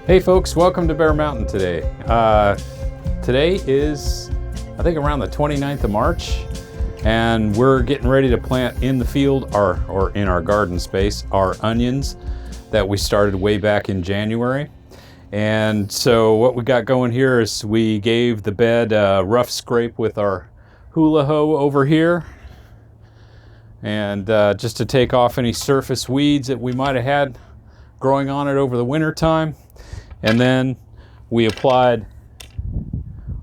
Hey folks, welcome to Bear Mountain today. Today is, I think, around the 29th of March, and we're getting ready to plant in the field, or in our garden space, our onions that we started way back in January. And so what we got going here is we gave the bed a rough scrape with our hula hoe over here, and just to take off any surface weeds that we might have had growing on it over the winter time. And then we applied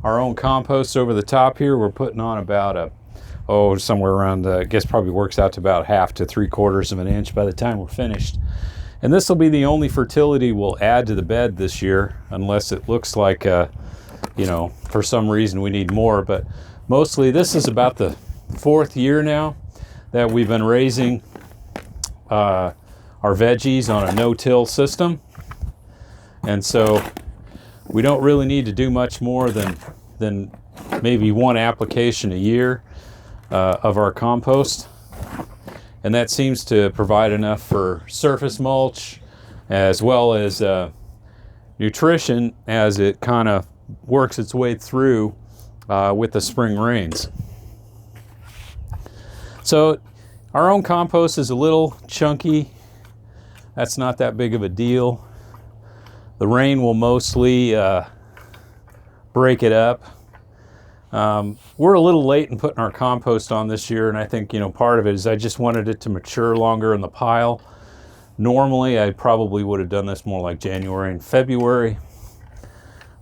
our own compost over the top here. We're putting on about somewhere around, I guess probably works out to about 1/2 to 3/4 of an inch by the time we're finished. And this will be the only fertility we'll add to the bed this year, unless it looks like, for some reason we need more. But mostly this is about the 4th year now that we've been raising our veggies on a no-till system. And so we don't really need to do much more than maybe one application a year of our compost. And that seems to provide enough for surface mulch as well as nutrition as it kind of works its way through with the spring rains. So our own compost is a little chunky. That's not that big of a deal. The rain will mostly break it up. We're a little late in putting our compost on this year, and I think part of it is I just wanted it to mature longer in the pile. Normally, I probably would have done this more like January and February,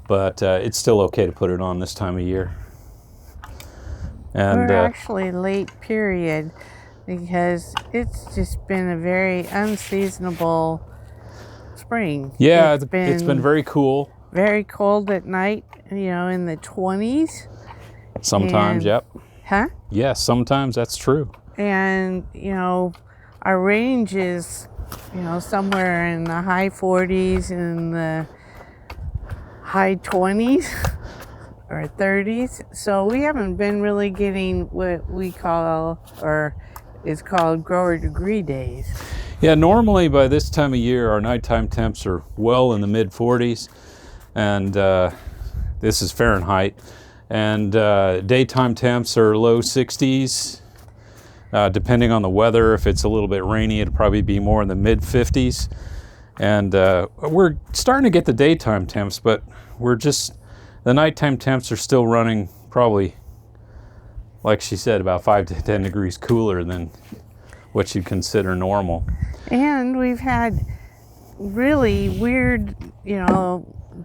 but it's still okay to put it on this time of year. And we're actually late period because it's just been a very unseasonable spring. Yeah, it's been very cool. Very cold at night, in the 20s. Sometimes, yep. Huh? Yeah, sometimes that's true. And, our range is, somewhere in the high 40s and the high 20s or 30s. So we haven't been really getting what we call, or is called grower degree days. Yeah, normally by this time of year, our nighttime temps are well in the mid 40s, and this is Fahrenheit, and daytime temps are low 60s. Depending on the weather, if it's a little bit rainy, it'll probably be more in the mid 50s. And we're starting to get the daytime temps, but the nighttime temps are still running probably, like she said, about 5 to 10 degrees cooler than what you'd consider normal. And we've had really weird,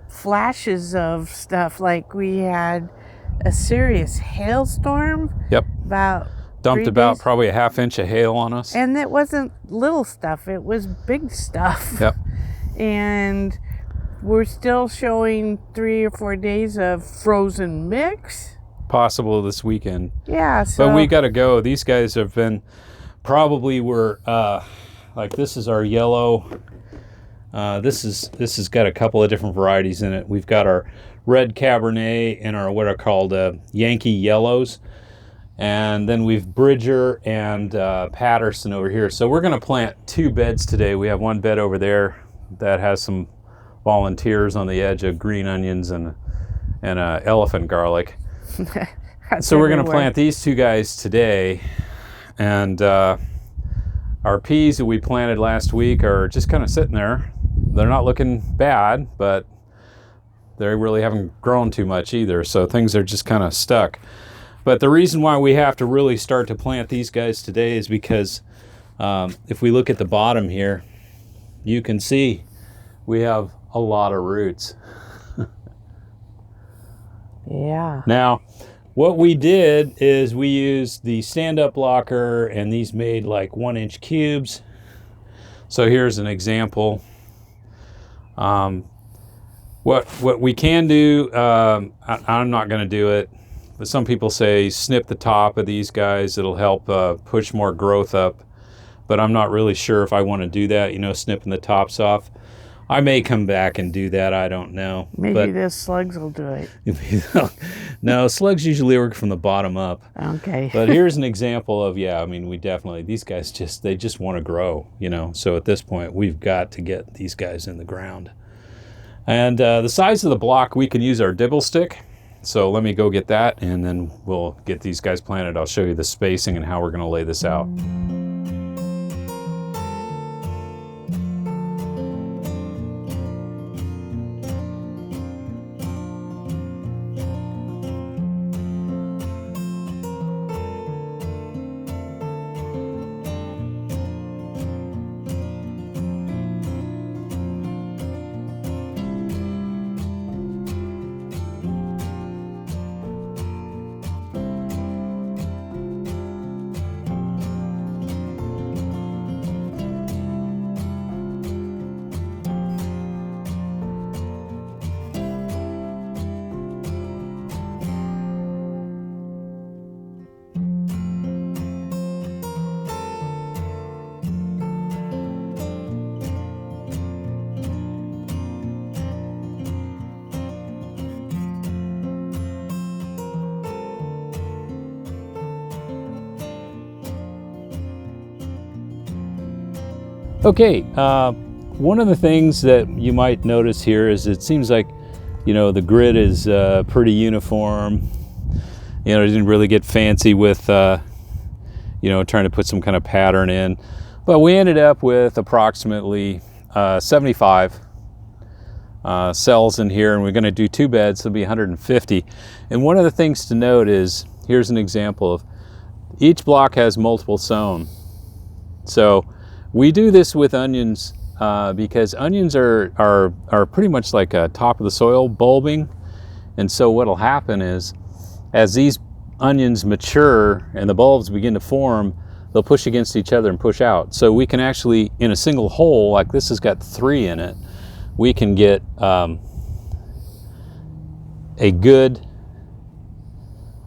flashes of stuff. Like we had a serious hailstorm. Yep. Dumped about days. Probably a 1/2 inch of hail on us. And it wasn't little stuff, it was big stuff. Yep. And we're still showing 3 or 4 days of frozen mix. Possible this weekend. Yeah. So. But we got to go. These guys have been like this is our yellow. This has got a couple of different varieties in it. We've got our red Cabernet and our what are called Yankee yellows, and then we've Bridger and Patterson over here. So we're going to plant 2 beds today. We have one bed over there that has some volunteers on the edge of green onions and elephant garlic. So we're going to plant these 2 guys today. And our peas that we planted last week are just kind of sitting there. They're not looking bad, but they really haven't grown too much either. So things are just kind of stuck. But the reason why we have to really start to plant these guys today is because if we look at the bottom here, you can see we have a lot of roots. Yeah. Now, what we did is we used the stand-up blocker, and these made like 1-inch cubes. So here's an example. What we can do, I'm not going to do it, but some people say snip the top of these guys. It'll help push more growth up. But I'm not really sure if I want to do that, snipping the tops off. I may come back and do that. I don't know. Maybe the slugs will do it. No, slugs usually work from the bottom up. Okay. But here's an example of, these guys just want to grow, So at this point, we've got to get these guys in the ground. And the size of the block, we can use our dibble stick. So let me go get that, and then we'll get these guys planted. I'll show you the spacing and how we're going to lay this out. Okay, one of the things that you might notice here is it seems like, you know, the grid is pretty uniform. You know, it didn't really get fancy with, you know, trying to put some kind of pattern in. But we ended up with approximately 75 cells in here, and we're going to do 2 beds, so it'll be 150. And one of the things to note is, here's an example of each block has multiple sown. So we do this with onions because onions are pretty much like a top of the soil bulbing. And so what'll happen is, as these onions mature and the bulbs begin to form, they'll push against each other and push out. So we can actually, in a single hole, like this has got 3 in it, we can get a good,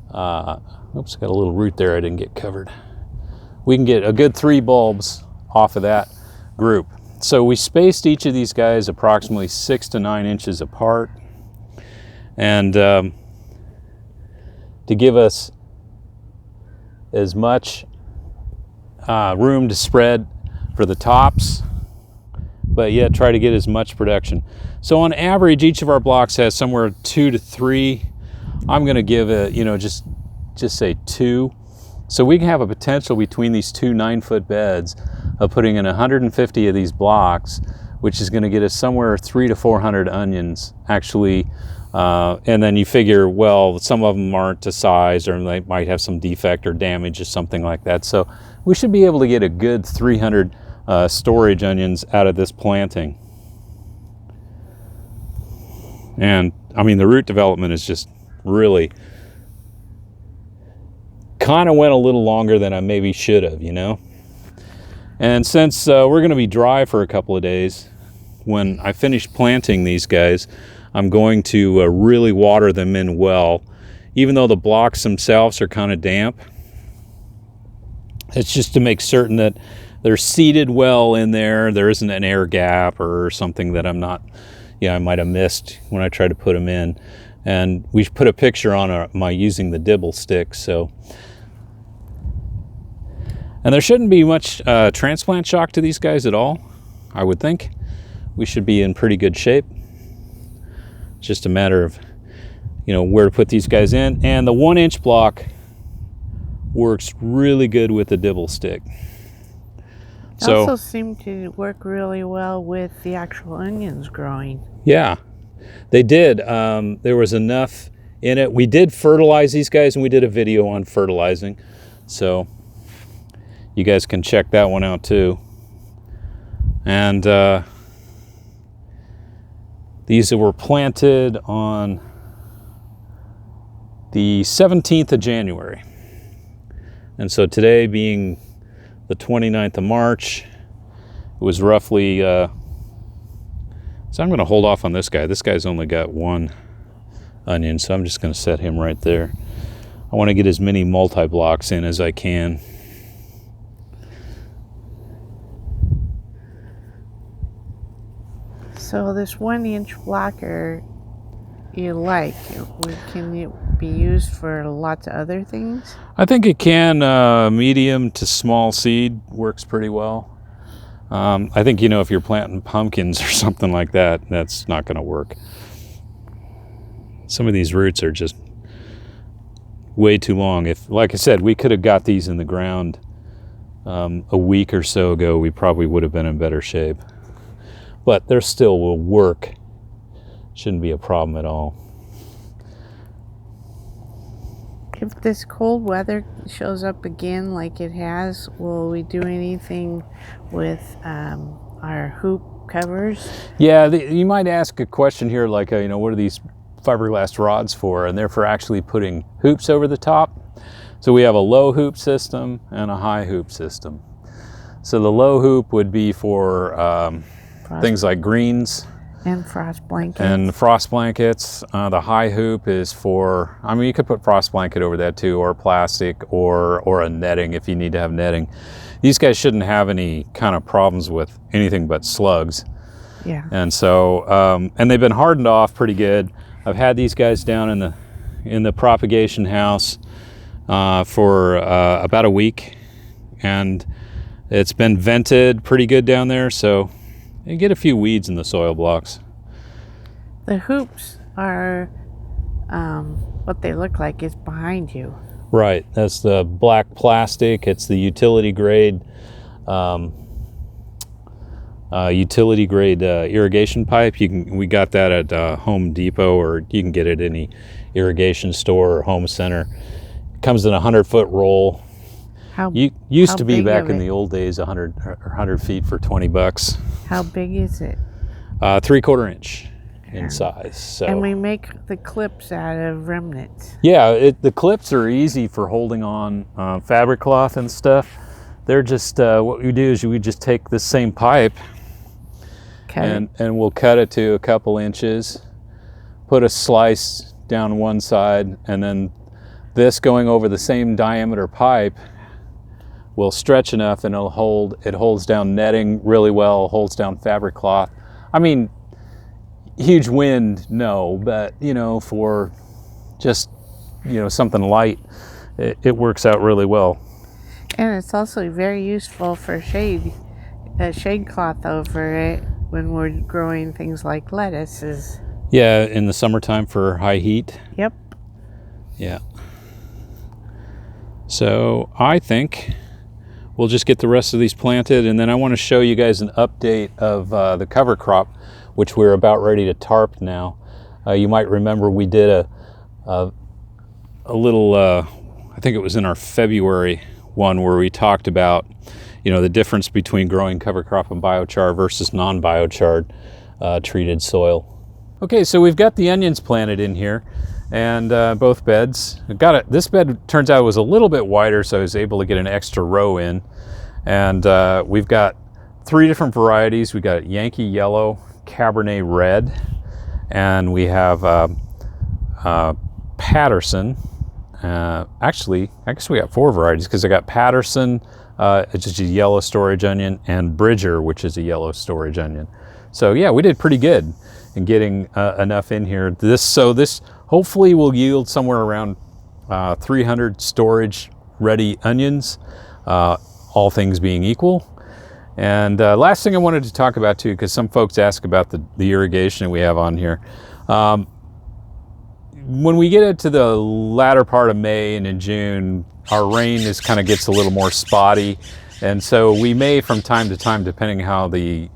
oops, got a little root there I didn't get covered. We can get a good 3 bulbs off of that group. So we spaced each of these guys approximately 6 to 9 inches apart, and to give us as much room to spread for the tops, but yet try to get as much production. So on average, each of our blocks has somewhere 2 to 3. I'm going to give it, you know, just say 2. So we can have a potential between these 2 9-foot beds of putting in 150 of these blocks, which is going to get us somewhere 300 to 400 onions actually. And then you figure, well, some of them aren't to size, or they might have some defect or damage or something like that. So we should be able to get a good 300 storage onions out of this planting. And I mean, the root development is just really kind of went a little longer than I maybe should have, you know. And since we're going to be dry for a couple of days, when I finish planting these guys, I'm going to really water them in well. Even though the blocks themselves are kind of damp, it's just to make certain that they're seated well in there. There isn't an air gap or something that I'm not, I might have missed when I try to put them in. And we put a picture on my using the dibble stick. So, and there shouldn't be much transplant shock to these guys at all, I would think. We should be in pretty good shape. It's just a matter of, where to put these guys in. And the 1-inch block works really good with the dibble stick. It also seemed to work really well with the actual onions growing. Yeah, they did. There was enough in it. We did fertilize these guys, and we did a video on fertilizing. So you guys can check that one out too. And these were planted on the 17th of January. And so today being the 29th of March, it was roughly, so I'm going to hold off on this guy. This guy's only got 1 onion, so I'm just going to set him right there. I want to get as many multi-blocks in as I can. So this 1-inch blocker you like, can it be used for lots of other things? I think it can. Medium to small seed works pretty well. I think, you know, if you're planting pumpkins or something like that, that's not going to work. Some of these roots are just way too long. If, like I said, we could have got these in the ground a week or so ago, we probably would have been in better shape. But there still will work. Shouldn't be a problem at all. If this cold weather shows up again like it has, will we do anything with our hoop covers? Yeah, you might ask a question here like, you know, what are these fiberglass rods for? And they're for actually putting hoops over the top. So we have a low hoop system and a high hoop system. So the low hoop would be for things like greens. And frost blankets. And frost blankets. The high hoop is for, I mean, you could put frost blanket over that too, or plastic, or a netting if you need to have netting. These guys shouldn't have any kind of problems with anything but slugs. Yeah. And so, and they've been hardened off pretty good. I've had these guys down in the propagation house for about a week, and it's been vented pretty good down there, so you get a few weeds in the soil blocks. The hoops are what they look like is behind you. Right, that's the black plastic. It's the utility grade irrigation pipe. We got that at Home Depot, or you can get it at any irrigation store or home center. It comes in a 100-foot roll. Used to be back in the old days 100 feet for $20. How big is it? 3/4 inch in size. So. And we make the clips out of remnants. Yeah, the clips are easy for holding on fabric cloth and stuff. They're just, what we do is we just take the same pipe and we'll cut it to a couple inches, put a slice down one side, and then this going over the same diameter pipe will stretch enough and it holds down netting really well, holds down fabric cloth. I mean, huge wind, no, but you know, for just, you know, something light, it works out really well. And it's also very useful for shade, a shade cloth over it when we're growing things like lettuces. Yeah, in the summertime for high heat. Yep. Yeah. So I think we'll just get the rest of these planted, and then I want to show you guys an update of the cover crop, which we're about ready to tarp now. You might remember we did a little, I think it was in our February one, where we talked about, you know, the difference between growing cover crop and biochar versus non-biochar treated soil. Okay, so we've got the onions planted in here, and both beds. This bed turns out was a little bit wider, so I was able to get an extra row in. And we've got 3 different varieties. We got Yankee Yellow, Cabernet Red, and we have Patterson. Actually, I guess we got 4 varieties, because I got Patterson, it's just a yellow storage onion, and Bridger, which is a yellow storage onion. So yeah, we did pretty good in getting enough in here. This hopefully will yield somewhere around 300 storage ready onions, all things being equal. And last thing I wanted to talk about too, because some folks ask about the irrigation we have on here. When we get into the latter part of May and in June, our rain kind of gets a little more spotty. And so we may, from time to time, depending how the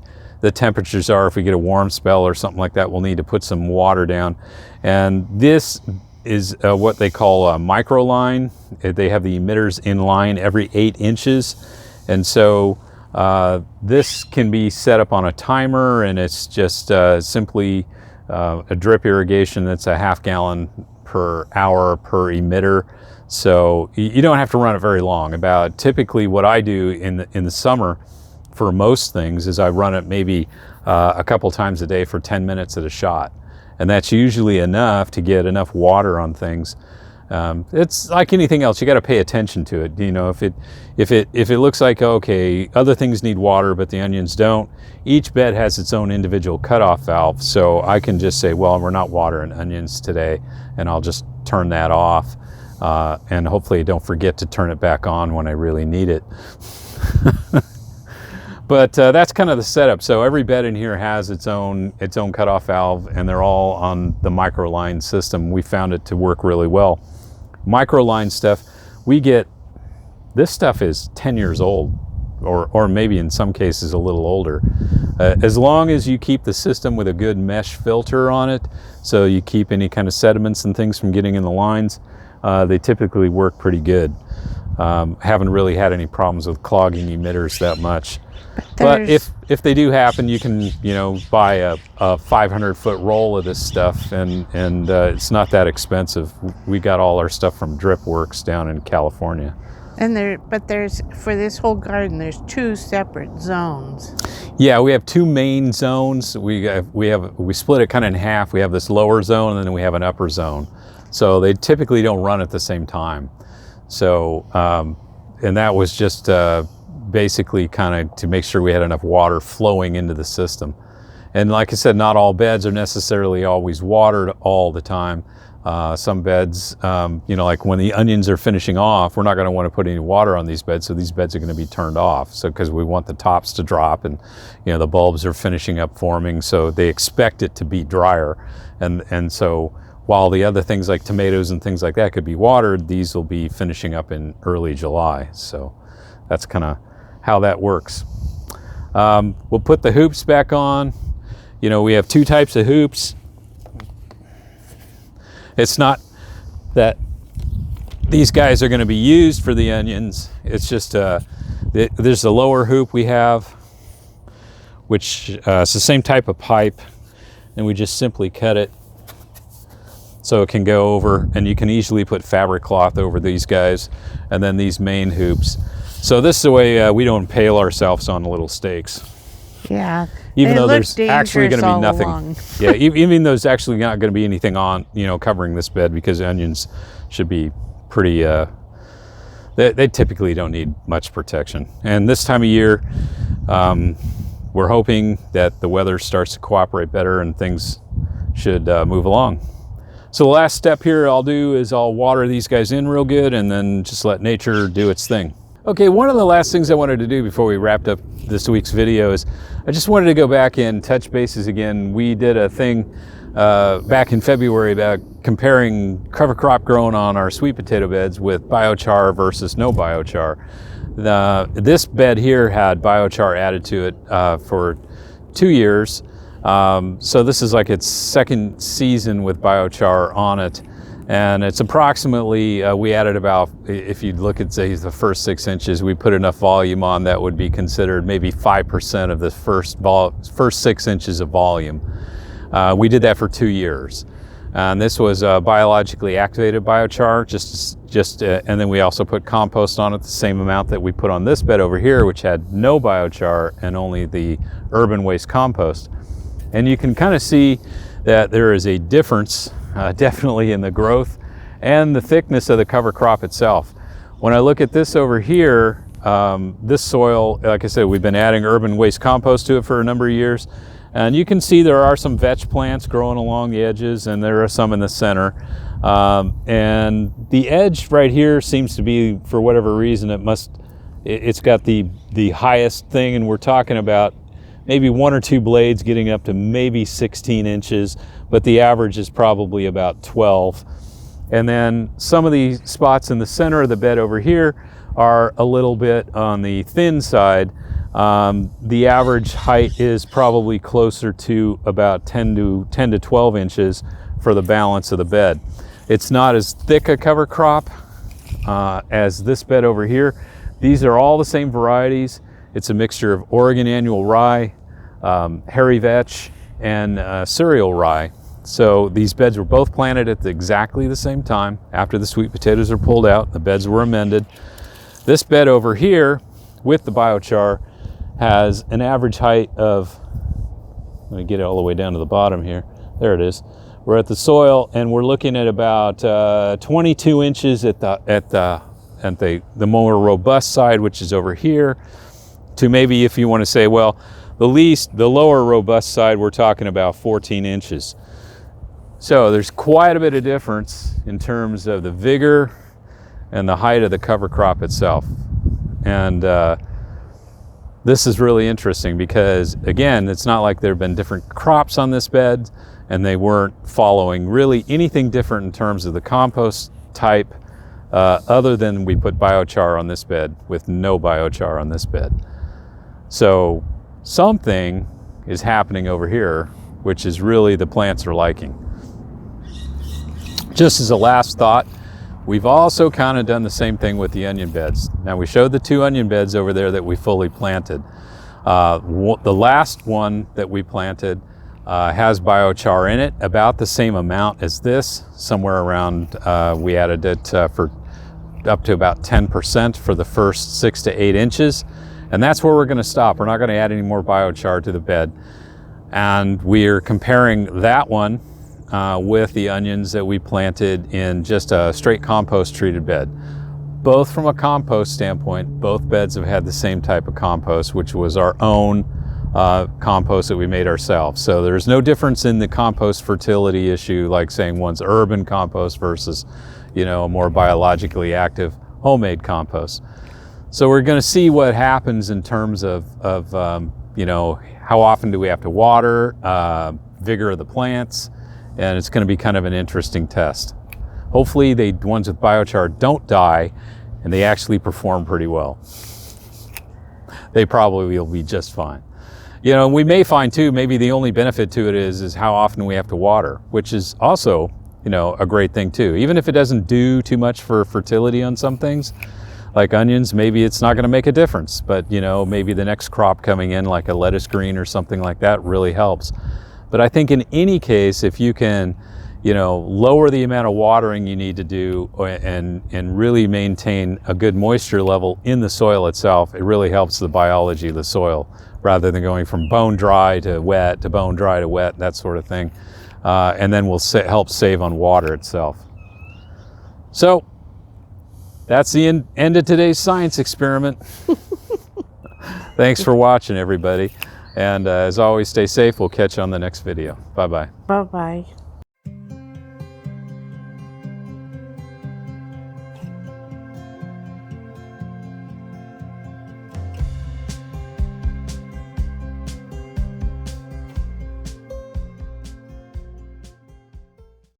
temperatures are, if we get a warm spell or something like that, we'll need to put some water down. And this is what they call a micro line. They have the emitters in line every 8 inches. And so this can be set up on a timer, and it's just simply a drip irrigation that's a ½ gallon per hour per emitter. So you don't have to run it very long. Typically what I do in the summer for most things is I run it maybe a couple times a day for 10 minutes at a shot. And that's usually enough to get enough water on things. It's like anything else, you got to pay attention to it. You know, if it looks like, okay, other things need water but the onions don't, each bed has its own individual cutoff valve. So I can just say, well, we're not watering onions today, and I'll just turn that off. And hopefully I don't forget to turn it back on when I really need it. But that's kind of the setup. So every bed in here has its own cutoff valve, and they're all on the microline system. We found it to work really well. Microline stuff, this stuff is 10 years old, or maybe in some cases a little older. As long as you keep the system with a good mesh filter on it, so you keep any kind of sediments and things from getting in the lines, they typically work pretty good. Haven't really had any problems with clogging emitters that much. But if they do happen, you can buy a 500-foot roll of this stuff, and it's not that expensive. We got all our stuff from Drip Works down in California. And there's for this whole garden, there's 2 separate zones. Yeah, we have 2 main zones. We split it kind of in half. We have this lower zone, and then we have an upper zone. So they typically don't run at the same time. So and that was just basically kind of to make sure we had enough water flowing into the system. And like I said, not all beds are necessarily always watered all the time. Some beds, like when the onions are finishing off, we're not going to want to put any water on these beds, so these beds are going to be turned off. So because we want the tops to drop, and the bulbs are finishing up forming, so they expect it to be drier. And so while the other things like tomatoes and things like that could be watered, these will be finishing up in early July. So that's kind of how that works. We'll put the hoops back on. We have 2 types of hoops. It's not that these guys are going to be used for the onions. It's just there's a lower hoop we have, which it's the same type of pipe, and we just simply cut it so it can go over, and you can easily put fabric cloth over these guys, and then these main hoops. So this is the way we don't impale ourselves on little stakes. Yeah. Even though there's actually going to be nothing. Along. Yeah, even though there's actually not going to be anything on, covering this bed, because onions should be pretty, they typically don't need much protection. And this time of year, we're hoping that the weather starts to cooperate better and things should move along. So the last step here I'll do is I'll water these guys in real good and then just let nature do its thing. Okay, one of the last things I wanted to do before we wrapped up this week's video is I just wanted to go back and touch bases again. We did a thing back in February about comparing cover crop grown on our sweet potato beds with biochar versus no biochar. This bed here had biochar added to it for 2 years. So this is like its 2nd season with biochar on it. And it's approximately, we added about, if you look at, say, the first 6 inches, we put enough volume on that would be considered maybe 5% of the first 6 inches of volume. We did that for 2 years. And this was biologically activated biochar, and then we also put compost on it, the same amount that we put on this bed over here, which had no biochar and only the urban waste compost. And you can kind of see that there is a difference definitely in the growth and the thickness of the cover crop itself. When I look at this over here, this soil, like I said, we've been adding urban waste compost to it for a number of years, and you can see there are some vetch plants growing along the edges, and there are some in the center. And the edge right here seems to be, for whatever reason, it's got the highest thing, and we're talking about maybe 1 or 2 blades getting up to maybe 16 inches, but the average is probably about 12. And then some of the spots in the center of the bed over here are a little bit on the thin side. The average height is probably closer to about 10 to 12 inches for the balance of the bed. It's not as thick a cover crop as this bed over here. These are all the same varieties. It's a mixture of Oregon annual rye, hairy vetch, and cereal rye. So these beds were both planted at exactly the same time. After the sweet potatoes are pulled out, the beds were amended. This bed over here with the biochar has an average height of, let me get it all the way down to the bottom here. There it is. We're at the soil, and we're looking at about 22 inches at the more robust side, which is over here, to maybe, if you want to say, well, the lower robust side, we're talking about 14 inches. So there's quite a bit of difference in terms of the vigor and the height of the cover crop itself. And this is really interesting because, again, it's not like there have been different crops on this bed and they weren't following really anything different in terms of the compost type, other than we put biochar on this bed with no biochar on this bed. So something is happening over here, which is really the plants are liking. Just as a last thought, we've also kind of done the same thing with the onion beds. Now, we showed the 2 onion beds over there that we fully planted. The last one that we planted has biochar in it, about the same amount as this, somewhere around, we added it for up to about 10% for the first 6 to 8 inches. And that's where we're going to stop. We're not going to add any more biochar to the bed. And we're comparing that one with the onions that we planted in just a straight compost treated bed. Both from a compost standpoint, both beds have had the same type of compost, which was our own compost that we made ourselves. So there's no difference in the compost fertility issue, like saying one's urban compost versus, you know, a more biologically active homemade compost. So we're going to see what happens in terms of you know, how often do we have to water, vigor of the plants, and it's going to be kind of an interesting test. Hopefully the ones with biochar don't die and they actually perform pretty well. They probably will be just fine. You know, we may find too, maybe the only benefit to it is how often we have to water, which is also, you know, a great thing too. Even if it doesn't do too much for fertility on some things, like onions, maybe it's not going to make a difference, but you know, maybe the next crop coming in, like a lettuce green or something like that, really helps. But I think in any case, if you can, you know, lower the amount of watering you need to do and really maintain a good moisture level in the soil itself, it really helps the biology of the soil, rather than going from bone dry to wet to bone dry to wet, that sort of thing. And then will help save on water itself. So that's the end of today's science experiment. Thanks for watching, everybody. And as always, stay safe. We'll catch you on the next video. Bye-bye. Bye-bye.